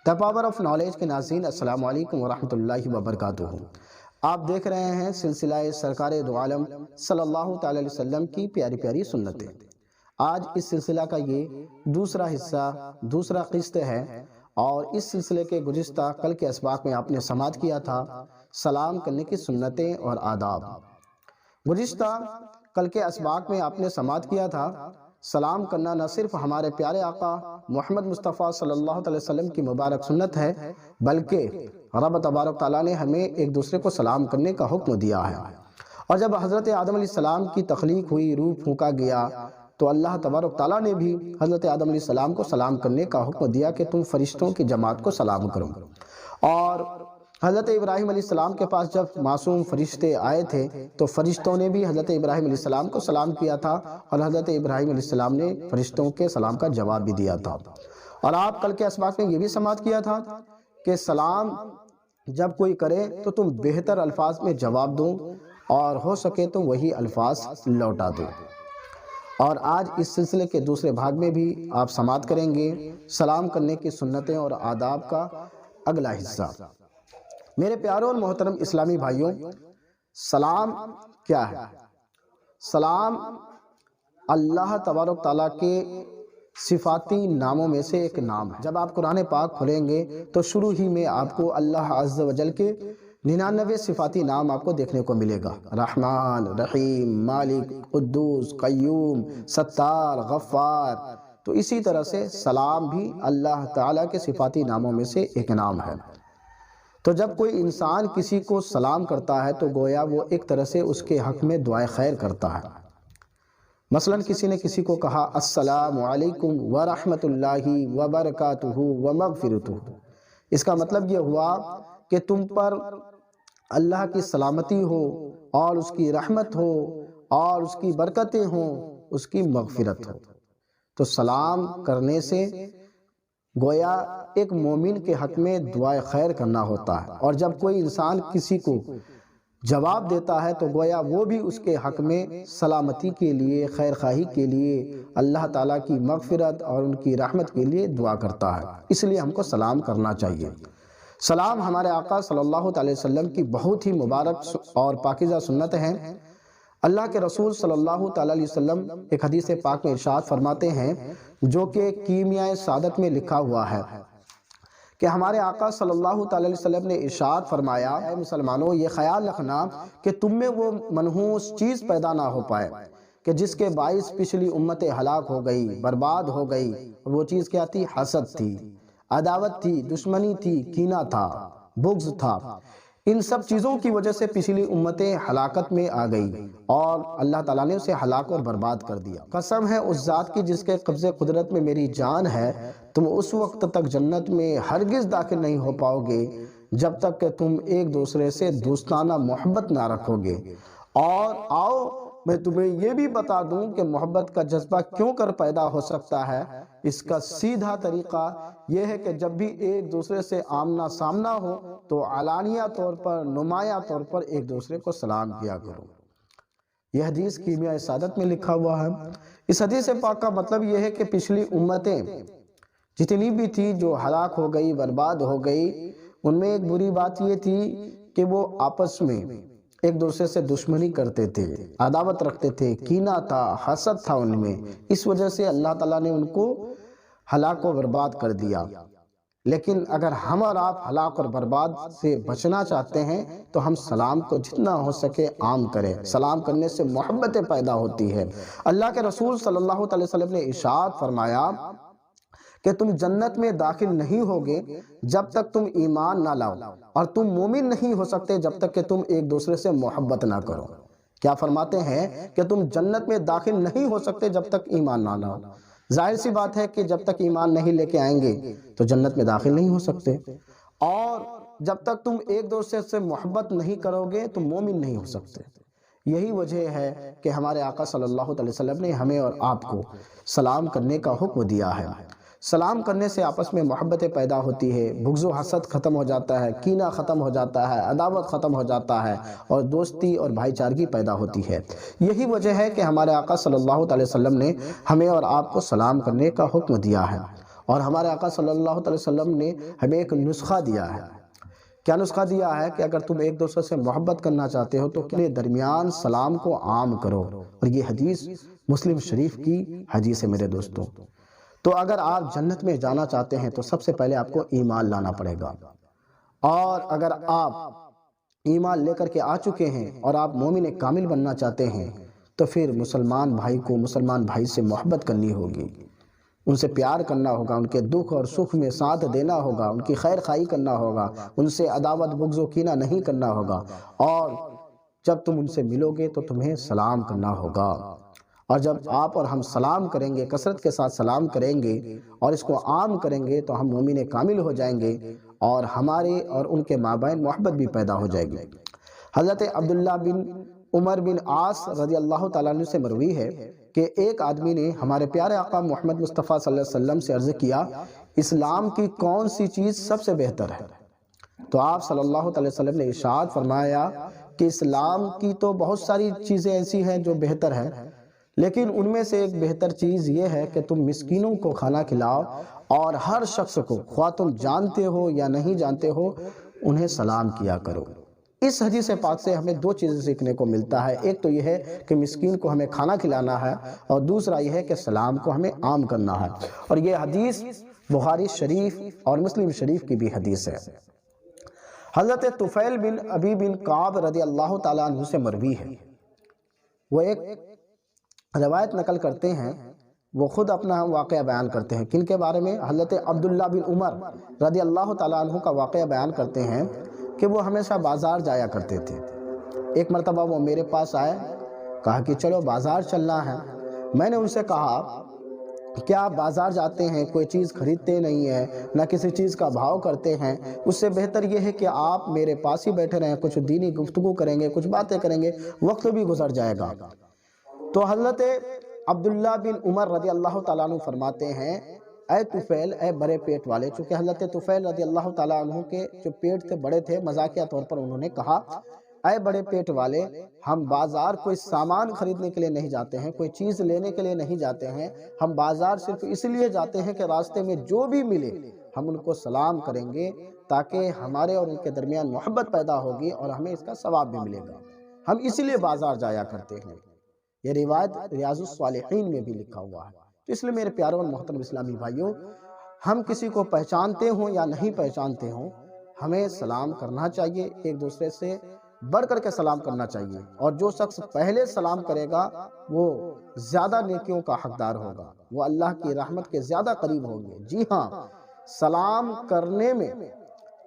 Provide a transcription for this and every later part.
The power of knowledge کے ناظرین، السلام علیکم ورحمۃ اللہ وبرکاتہ۔ آپ دیکھ رہے ہیں سلسلہ سرکار دو عالم صلی اللہ تعالی علیہ وسلم کی پیاری پیاری سنتیں۔ آج اس سلسلہ کا یہ دوسرا حصہ، دوسرا قسط ہے، اور اس سلسلے کے گزشتہ کل کے اسباق میں آپ نے سماعت کیا تھا سلام کرنے کی سنتیں اور آداب۔ گزشتہ کل کے اسباق میں آپ نے سماعت کیا تھا سلام کرنا نہ صرف ہمارے پیارے آقا محمد مصطفیٰ صلی اللہ علیہ وسلم کی مبارک سنت ہے، بلکہ رب تبارک تعالیٰ نے ہمیں ایک دوسرے کو سلام کرنے کا حکم دیا ہے۔ اور جب حضرت آدم علیہ السلام کی تخلیق ہوئی، روح پھونکا گیا، تو اللہ تبارک تعالیٰ نے بھی حضرت آدم علیہ السلام کو سلام کرنے کا حکم دیا کہ تم فرشتوں کی جماعت کو سلام کرو۔ اور حضرت ابراہیم علیہ السلام کے پاس جب معصوم فرشتے آئے تھے تو فرشتوں نے بھی حضرت ابراہیم علیہ السلام کو سلام کیا تھا، اور حضرت ابراہیم علیہ السلام نے فرشتوں کے سلام کا جواب بھی دیا تھا۔ اور آپ کل کے اسباق میں یہ بھی سماعت کیا تھا کہ سلام جب کوئی کرے تو تم بہتر الفاظ میں جواب دو، اور ہو سکے تو وہی الفاظ لوٹا دو۔ اور آج اس سلسلے کے دوسرے بھاگ میں بھی آپ سماعت کریں گے سلام کرنے کی سنتیں اور آداب کا اگلا حصہ۔ میرے پیاروں اور محترم اسلامی بھائیوں، سلام کیا ہے؟ سلام اللہ تبارک تعالیٰ کے صفاتی ناموں میں سے ایک نام ہے۔ جب آپ قرآن پاک کھولیں گے تو شروع ہی میں آپ کو اللہ عز و جل کے 99 صفاتی نام آپ کو دیکھنے کو ملے گا: رحمان، رحیم، مالک، قدوس، قیوم، ستار، غفار۔ تو اسی طرح سے سلام بھی اللہ تعالیٰ کے صفاتی ناموں میں سے ایک نام ہے۔ تو جب کوئی انسان کسی کو سلام کرتا ہے تو گویا وہ ایک طرح سے اس کے حق میں دعائے خیر کرتا ہے۔ مثلا کسی نے کسی کو کہا السلام علیکم ورحمۃ اللہ وبرکاتہ ومغفرتہ، اس کا مطلب یہ ہوا کہ تم پر اللہ کی سلامتی ہو، اور اس کی رحمت ہو، اور اس کی برکتیں ہوں، اس کی مغفرت ہو۔ تو سلام کرنے سے گویا ایک مومن کے حق میں دعائے خیر کرنا ہوتا ہے، اور جب کوئی انسان کسی کو جواب دیتا ہے تو گویا وہ بھی اس کے حق میں سلامتی کے لیے، خیر خواہی کے لیے، اللہ تعالیٰ کی مغفرت اور ان کی رحمت کے لیے دعا کرتا ہے۔ اس لیے ہم کو سلام کرنا چاہیے۔ سلام ہمارے آقا صلی اللہ علیہ وسلم کی بہت ہی مبارک اور پاکیزہ سنت ہے۔ اللہ کے رسول صلی اللہ تعالیٰ علیہ وسلم ایک حدیث پاک میں ارشاد فرماتے ہیں، جو کہ کیمیائے سعادت میں لکھا ہوا ہے، کہ ہمارے آقا صلی اللہ تعالیٰ علیہ وسلم نے ارشاد فرمایا، اے مسلمانوں، یہ خیال رکھنا کہ تم میں وہ منحوس چیز پیدا نہ ہو پائے کہ جس کے باعث پچھلی امتیں ہلاک ہو گئی، برباد ہو گئی۔ وہ چیز کیا تھی؟ حسد تھی، عداوت تھی، دشمنی تھی، کینہ تھا، بغض تھا۔ ان سب چیزوں کی وجہ سے پچھلی امتیں ہلاکت میں آ گئی، اور اللہ تعالیٰ نے اسے ہلاک اور برباد کر دیا۔ قسم ہے اس ذات کی جس کے قبضے قدرت میں میری جان ہے، تم اس وقت تک جنت میں ہرگز داخل نہیں ہو پاؤ گے جب تک کہ تم ایک دوسرے سے دوستانہ محبت نہ رکھو گے۔ اور آؤ میں تمہیں یہ بھی بتا دوں کہ محبت کا جذبہ کیوں کر پیدا ہو سکتا ہے۔ اس کا سیدھا طریقہ یہ ہے کہ جب بھی ایک دوسرے سے آمنا سامنا ہو تو علانیہ طور پر، نمایاں طور پر ایک دوسرے کو سلام کیا کرو۔ یہ حدیث کیمیائے سعادت میں لکھا ہوا ہے۔ اس حدیث پاک کا مطلب یہ ہے کہ پچھلی امتیں جتنی بھی تھی جو ہلاک ہو گئی، برباد ہو گئی، ان میں ایک بری بات یہ تھی کہ وہ آپس میں ایک دوسرے سے دشمنی کرتے تھے، عداوت رکھتے تھے، کینہ تھا، حسد تھا ان میں۔ اس وجہ سے اللہ تعالیٰ نے ان کو ہلاک و برباد کر دیا۔ لیکن اگر ہم اور آپ ہلاک اور برباد سے بچنا چاہتے ہیں تو ہم سلام کو جتنا ہو سکے عام کریں۔ سلام کرنے سے محبتیں پیدا ہوتی ہے۔ اللہ کے رسول صلی اللہ علیہ وسلم نے ارشاد فرمایا کہ تم جنت میں داخل نہیں ہوگے جب تک تم ایمان نہ لاؤ، اور تم مومن نہیں ہو سکتے جب تک کہ تم ایک دوسرے سے محبت نہ کرو۔ کیا فرماتے ہیں کہ تم جنت میں داخل نہیں ہو سکتے جب تک ایمان نہ لاؤ۔ ظاہر سی بات ہے کہ جب تک ایمان نہیں لے کے آئیں گے تو جنت میں داخل نہیں ہو سکتے، اور جب تک تم ایک دوسرے سے محبت نہیں کرو گے تو مومن نہیں ہو سکتے۔ یہی وجہ ہے کہ ہمارے آقا صلی اللہ علیہ وسلم نے ہمیں اور آپ کو سلام کرنے کا حکم دیا ہے۔ سلام کرنے سے آپس میں محبتیں پیدا ہوتی ہے، بغض و حسد ختم ہو جاتا ہے، کینہ ختم ہو جاتا ہے، عداوت ختم ہو جاتا ہے، اور دوستی اور بھائی چارگی پیدا ہوتی ہے۔ یہی وجہ ہے کہ ہمارے آقا صلی اللہ علیہ وسلم نے ہمیں اور آپ کو سلام کرنے کا حکم دیا ہے۔ اور ہمارے آقا صلی اللہ علیہ وسلم نے ہمیں ایک نسخہ دیا ہے۔ کیا نسخہ دیا ہے کہ اگر تم ایک دوسرے سے محبت کرنا چاہتے ہو تو اپنے درمیان سلام کو عام کرو، اور یہ حدیث مسلم شریف کی حدیث ہے میرے دوستوں۔ تو اگر آپ جنت میں جانا چاہتے ہیں تو سب سے پہلے آپ کو ایمان لانا پڑے گا، اور اگر آپ ایمان لے کر کے آ چکے ہیں اور آپ مومن کامل بننا چاہتے ہیں تو پھر مسلمان بھائی کو مسلمان بھائی سے محبت کرنی ہوگی، ان سے پیار کرنا ہوگا، ان کے دکھ اور سکھ میں ساتھ دینا ہوگا، ان کی خیر خواہی کرنا ہوگا، ان سے عداوت بغض و کینہ نہیں کرنا ہوگا، اور جب تم ان سے ملو گے تو تمہیں سلام کرنا ہوگا۔ اور جب آپ اور ہم سلام کریں گے، کثرت کے ساتھ سلام کریں گے اور اس کو عام کریں گے تو ہم مومن کامل ہو جائیں گے، اور ہمارے اور ان کے مابین محبت بھی پیدا ہو جائے گی۔ حضرت عبداللہ بن عمر بن عاص رضی اللہ تعالیٰ عنہ سے مروی ہے کہ ایک آدمی نے ہمارے پیارے آقا محمد مصطفیٰ صلی اللہ علیہ وسلم سے عرض کیا، اسلام کی کون سی چیز سب سے بہتر ہے؟ تو آپ صلی اللہ علیہ وسلم نے ارشاد فرمایا کہ اسلام کی تو بہت ساری چیزیں ایسی ہیں جو بہتر ہیں، لیکن ان میں سے ایک بہتر چیز یہ ہے کہ تم مسکینوں کو کھانا کھلاؤ، اور ہر شخص کو، خواہ تم جانتے ہو یا نہیں جانتے ہو، انہیں سلام کیا کرو۔ اس حدیث پاک سے ہمیں دو چیزیں سیکھنے کو ملتا ہے، ایک تو یہ ہے کہ مسکین کو ہمیں کھانا کھلانا ہے، اور دوسرا یہ ہے کہ سلام کو ہمیں عام کرنا ہے، اور یہ حدیث بخاری شریف اور مسلم شریف کی بھی حدیث ہے۔ حضرت طفیل بن ابی بن کعب رضی اللہ تعالیٰ عنہ سے مروی ہے، وہ ایک روایت نقل کرتے ہیں، وہ خود اپنا واقعہ بیان کرتے ہیں۔ کن کے بارے میں؟ حضرت عبداللہ بن عمر رضی اللہ تعالیٰ عنہ کا واقعہ بیان کرتے ہیں کہ وہ ہمیشہ بازار جایا کرتے تھے۔ ایک مرتبہ وہ میرے پاس آئے، کہا کہ چلو بازار چلنا ہے۔ میں نے ان سے کہا کیا آپ بازار جاتے ہیں، کوئی چیز خریدتے نہیں ہیں، نہ کسی چیز کا بھاؤ کرتے ہیں؟ اس سے بہتر یہ ہے کہ آپ میرے پاس ہی بیٹھے رہیں، کچھ دینی گفتگو کریں گے، کچھ باتیں کریں گے، وقت بھی گزر جائے گا۔ تو حضرت عبداللہ بن عمر رضی اللہ تعالیٰ عنہ فرماتے ہیں، اے طفیل، اے بڑے پیٹ والے، چونکہ حضرت طفیل رضی اللہ تعالیٰ عنہ کے جو پیٹ تھے بڑے تھے، مزاحیہ طور پر انہوں نے کہا، اے بڑے پیٹ والے، ہم بازار کوئی سامان خریدنے کے لیے نہیں جاتے ہیں، کوئی چیز لینے کے لیے نہیں جاتے ہیں، ہم بازار صرف اس لیے جاتے ہیں کہ راستے میں جو بھی ملے ہم ان کو سلام کریں گے، تاکہ ہمارے اور ان کے درمیان محبت پیدا ہوگی اور ہمیں اس کا ثواب بھی ملے گا، ہم اسی لیے بازار جایا کرتے ہیں۔ یہ روایت ریاض الصالحین میں بھی لکھا ہوا ہے۔ تو اس لیے میرے پیاروں اور محترم اسلامی بھائیوں، ہم کسی کو پہچانتے ہوں یا نہیں پہچانتے ہوں، ہمیں سلام کرنا چاہیے، ایک دوسرے سے بڑھ کر کے سلام کرنا چاہیے، اور جو شخص پہلے سلام کرے گا وہ زیادہ نیکیوں کا حقدار ہوگا، وہ اللہ کی رحمت کے زیادہ قریب ہوں گے۔ جی ہاں، سلام کرنے میں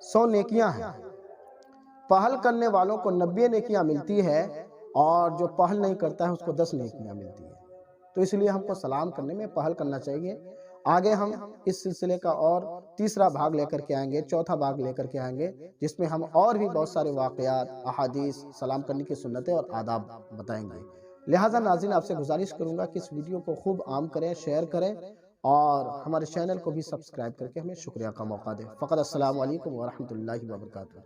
100 نیکیاں ہیں، پہل کرنے والوں کو 90 نیکیاں ملتی ہے، اور جو پہل نہیں کرتا ہے اس کو 10 نیکیاں ملتی ہیں۔ تو اس لیے ہم کو سلام کرنے میں پہل کرنا چاہیے۔ آگے ہم اس سلسلے کا اور تیسرا بھاگ لے کر کے آئیں گے، چوتھا بھاگ لے کر کے آئیں گے، جس میں ہم اور بھی بہت سارے واقعات، احادیث، سلام کرنے کی سنتیں اور آداب بتائیں گے۔ لہٰذا ناظرین، آپ سے گزارش کروں گا کہ اس ویڈیو کو خوب عام کریں، شیئر کریں، اور ہمارے چینل کو بھی سبسکرائب کر کے ہمیں شکریہ کا موقع دیں۔ فقط السلام علیکم ورحمۃ اللہ وبرکاتہ۔